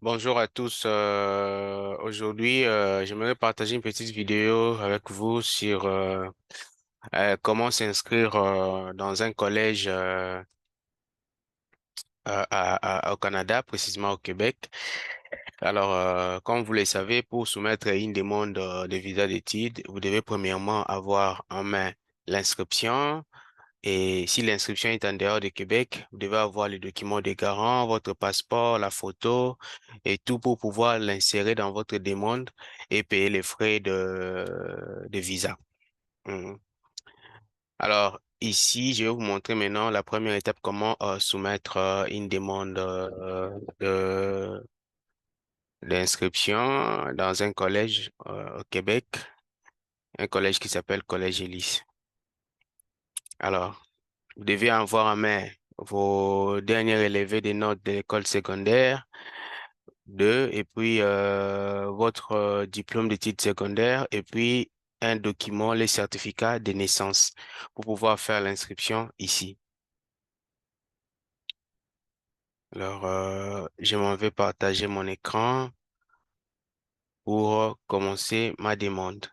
Bonjour à tous. Aujourd'hui, j'aimerais partager une petite vidéo avec vous sur comment s'inscrire dans un collège au Canada, précisément au Québec. Alors, comme vous le savez, pour soumettre une demande de visa d'études, vous devez premièrement avoir en main l'inscription. Et si l'inscription est en dehors de Québec, vous devez avoir les documents des garants, votre passeport, la photo et tout pour pouvoir l'insérer dans votre demande et payer les frais de visa. Mhm. Alors, ici, je vais vous montrer maintenant la première étape, comment soumettre une demande d'inscription dans un collège au Québec, un collège qui s'appelle Collège Élis. Alors, vous devez avoir en main vos derniers relevés des notes de l'école secondaire, deux, et puis votre diplôme d'études secondaires, et puis un document, les certificats de naissance, pour pouvoir faire l'inscription ici. Alors, je m'en vais partager mon écran pour commencer ma demande.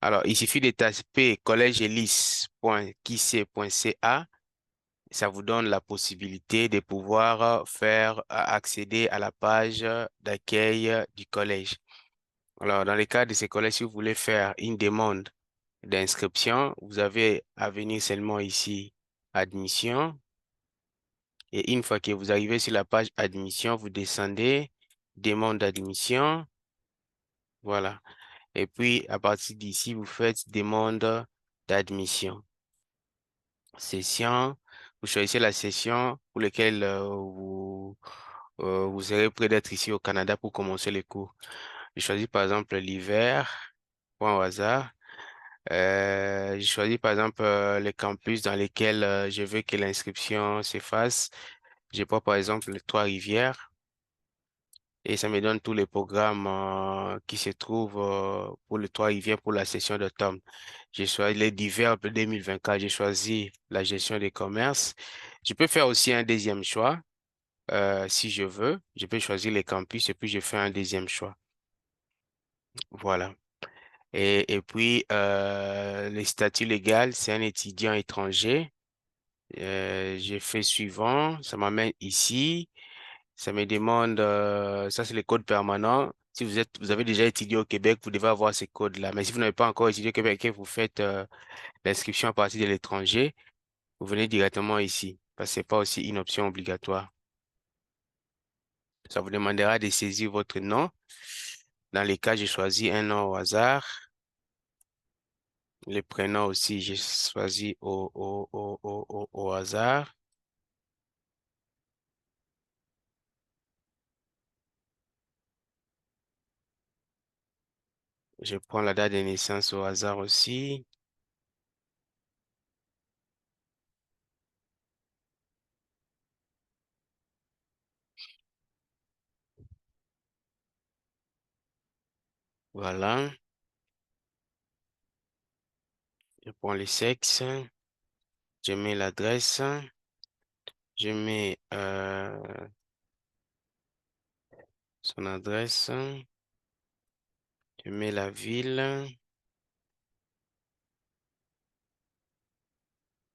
Alors, il suffit de taper collegeelis.kissé.ca. Ça vous donne la possibilité de pouvoir faire accéder à la page d'accueil du collège. Alors, dans le cas de ces collèges, si vous voulez faire une demande d'inscription, vous avez à venir seulement ici, admission. Et une fois que vous arrivez sur la page admission, vous descendez, demande d'admission. Voilà. Et puis, à partir d'ici, vous faites demande d'admission. Session, vous choisissez la session pour laquelle vous serez prêt d'être ici au Canada pour commencer les cours. Je choisis par exemple l'hiver, point au hasard. Je choisis par exemple les campus dans lesquels je veux que l'inscription se fasse. Je prends par exemple les Trois-Rivières et ça me donne tous les programmes qui se trouvent pour les Trois-Rivières pour la session d'automne. J'ai choisi les divers de 2024. J'ai choisi la gestion des commerces. Je peux faire aussi un deuxième choix si je veux. Je peux choisir les campus et puis je fais un deuxième choix. Voilà. Et puis, le statut légal, c'est un étudiant étranger. J'ai fait suivant, ça m'amène ici. Ça me demande, ça c'est les codes permanents. Si vous avez déjà étudié au Québec, vous devez avoir ces codes-là. Mais si vous n'avez pas encore étudié au Québec et que vous faites l'inscription à partir de l'étranger, vous venez directement ici, parce que c'est pas aussi une option obligatoire. Ça vous demandera de saisir votre nom. Dans les cas, j'ai choisi un nom au hasard. Le prénom aussi, j'ai choisi au hasard. Je prends la date de naissance au hasard aussi. Voilà. Je prends le sexe. Je mets l'adresse. Je mets son adresse. Je mets la ville.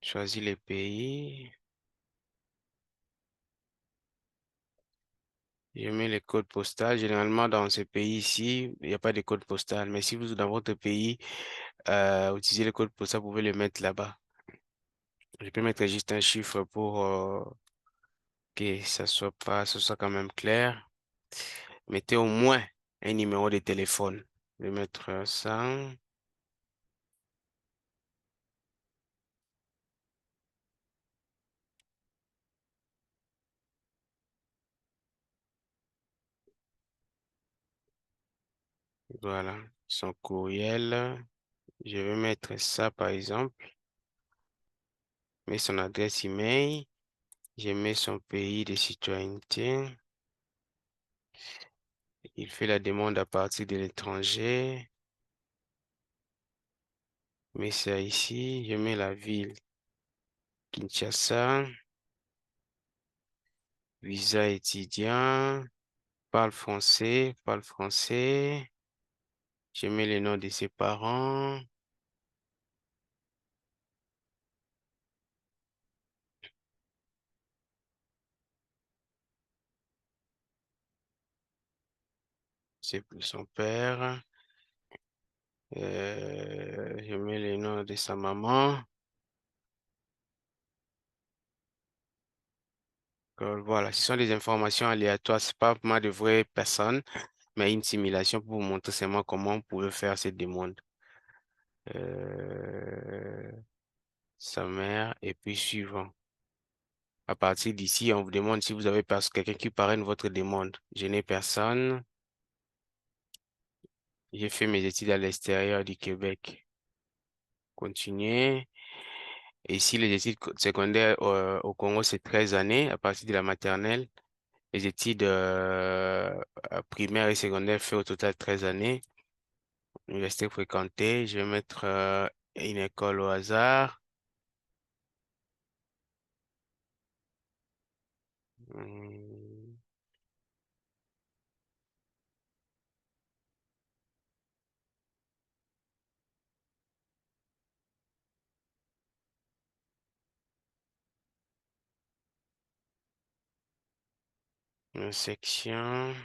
Choisis les pays. Je mets le code postal. Généralement, dans ce pays-ci, il n'y a pas de code postal. Mais si vous, dans votre pays, utilisez le code postal, vous pouvez le mettre là-bas. Je peux mettre juste un chiffre pour que ça soit quand même clair. Mettez au moins un numéro de téléphone. Je vais mettre ça. Voilà. Son courriel. Je vais mettre ça, par exemple. Mets son adresse email. Je mets son pays de citoyenneté. Il fait la demande à partir de l'étranger. Mets ça ici. Je mets la ville Kinshasa. Visa étudiant. parle français, parle français. Je mets les noms de ses parents. C'est pour son père. Je mets les noms de sa maman. Voilà, ce sont des informations aléatoires. C'est pas vraiment de vraies personnes, mais une simulation pour vous montrer seulement comment on pouvait faire cette demande. Euh, Sa mère et puis suivant. À partir d'ici, on vous demande si vous avez quelqu'un qui parraine votre demande. Je n'ai personne. J'ai fait mes études à l'extérieur du Québec. Continuer. Et ici, les études secondaires au Congo, c'est 13 années à partir de la maternelle. Les études primaires et secondaires fait au total 13 années. Université fréquentée, je vais mettre une école au hasard. Hmm, une section.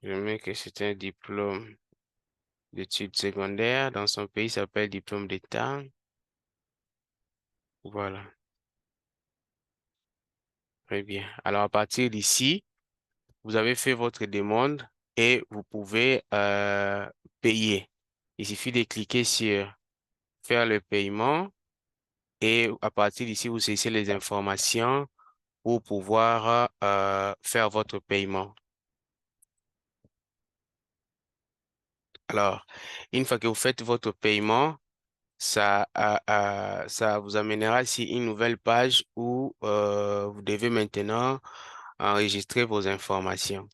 Je mets que c'est un diplôme d'études secondaires. Dans son pays, ça s'appelle diplôme d'État. Voilà, très bien. Alors, à partir d'ici, vous avez fait votre demande et vous pouvez payer. Il suffit de cliquer sur faire le paiement et à partir d'ici, vous saisissez les informations pour pouvoir faire votre paiement. Alors, une fois que vous faites votre paiement, ça vous amènera ici une nouvelle page où vous devez maintenant enregistrer vos informations.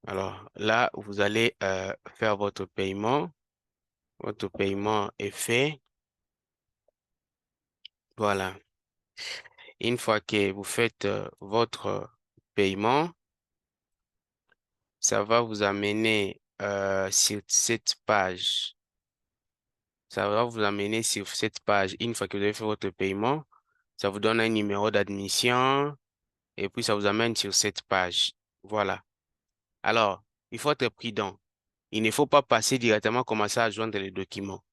Alors là, vous allez faire votre paiement. Votre paiement est fait. Voilà. Une fois que vous faites votre paiement, ça va vous amener sur cette page. Ça va vous amener sur cette page. Une fois que vous avez fait votre paiement, ça vous donne un numéro d'admission et puis ça vous amène sur cette page. Voilà. Alors, il faut être prudent. Il ne faut pas passer directement commencer à joindre les documents.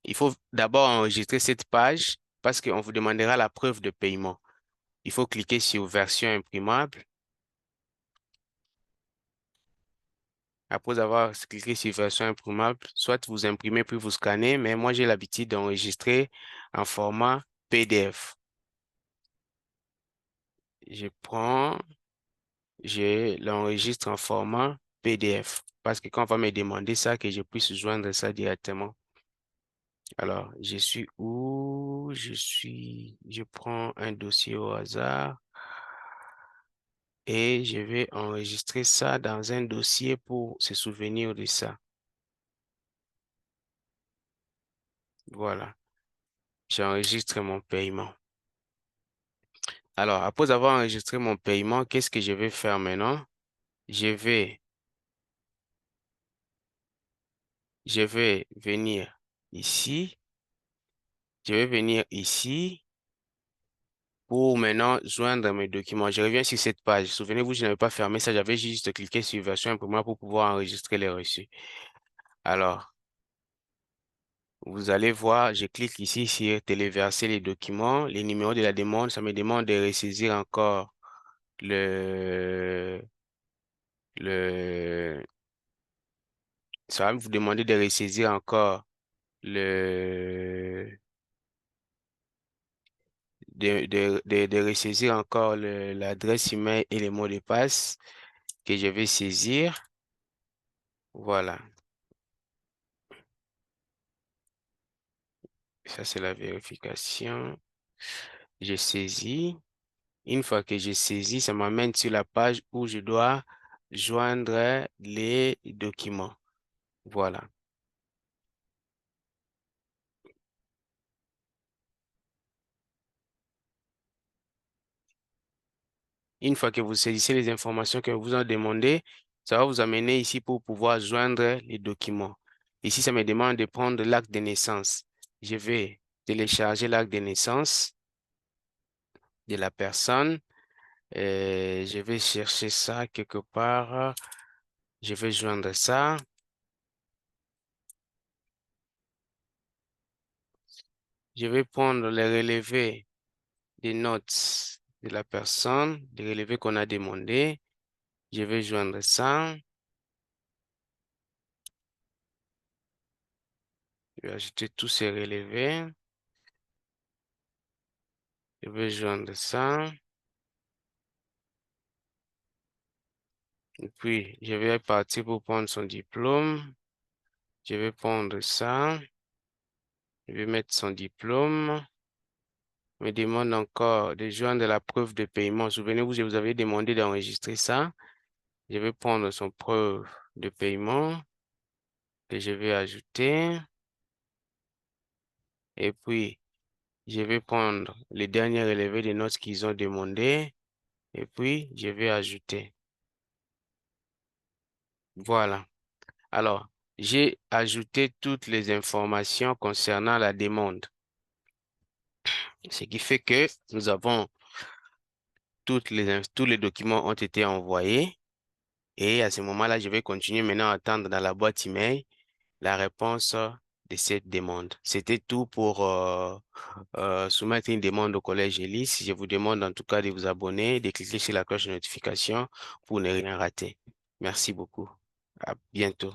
Il faut d'abord enregistrer cette page parce qu'on vous demandera la preuve de paiement. Il faut cliquer sur version imprimable. Après avoir cliqué sur version imprimable, soit vous imprimez puis vous scannez, mais moi j'ai l'habitude d'enregistrer en format PDF. Je prends, je l'enregistre en format PDF parce que quand on va me demander ça, que je puisse joindre ça directement. Alors, je suis où? Je prends un dossier au hasard et je vais enregistrer ça dans un dossier pour se souvenir de ça. Voilà, j'enregistre mon paiement. Alors, après avoir enregistré mon paiement, qu'est-ce que je vais faire maintenant? Je vais, je vais venir ici. Je vais venir ici pour maintenant joindre mes documents. Je reviens sur cette page. Souvenez-vous, je n'avais pas fermé ça. J'avais juste cliqué sur version imprimante pour pouvoir enregistrer les reçus. Alors, vous allez voir, je clique ici sur téléverser les documents, les numéros de la demande. Ça me demande de ressaisir encore le, le, ça va vous demander de ressaisir encore le, de ressaisir encore l'adresse email et les mots de passe que je vais saisir. Voilà. Ça, c'est la vérification. J'ai saisi. Une fois que j'ai saisi, ça m'amène sur la page où je dois joindre les documents. Voilà. Une fois que vous saisissez les informations que vous en demandez, ça va vous amener ici pour pouvoir joindre les documents. Ici, ça me demande de prendre l'acte de naissance. Je vais télécharger l'acte de naissance de la personne. Je vais chercher ça quelque part. Je vais joindre ça. Je vais prendre les relevés des notes de la personne, les relevés qu'on a demandé. Je vais joindre ça. Je vais ajouter tous ces relevés. Je vais joindre ça. Et puis, je vais partir pour prendre son diplôme. Je vais prendre ça. Je vais mettre son diplôme. On me demande encore de joindre la preuve de paiement. Souvenez-vous, je vous avais demandé d'enregistrer ça. Je vais prendre son preuve de paiement que je vais ajouter. Et puis, je vais prendre les derniers relevés des notes qu'ils ont demandé. Et puis, je vais ajouter. Voilà. Alors, j'ai ajouté toutes les informations concernant la demande. Ce qui fait que nous avons tous les documents ont été envoyés. Et à ce moment-là, je vais continuer maintenant à attendre dans la boîte email la réponse de cette demande. C'était tout pour soumettre une demande au collège ELIS. Je vous demande en tout cas de vous abonner, de cliquer sur la cloche de notification pour ne rien rater. Merci beaucoup. À bientôt.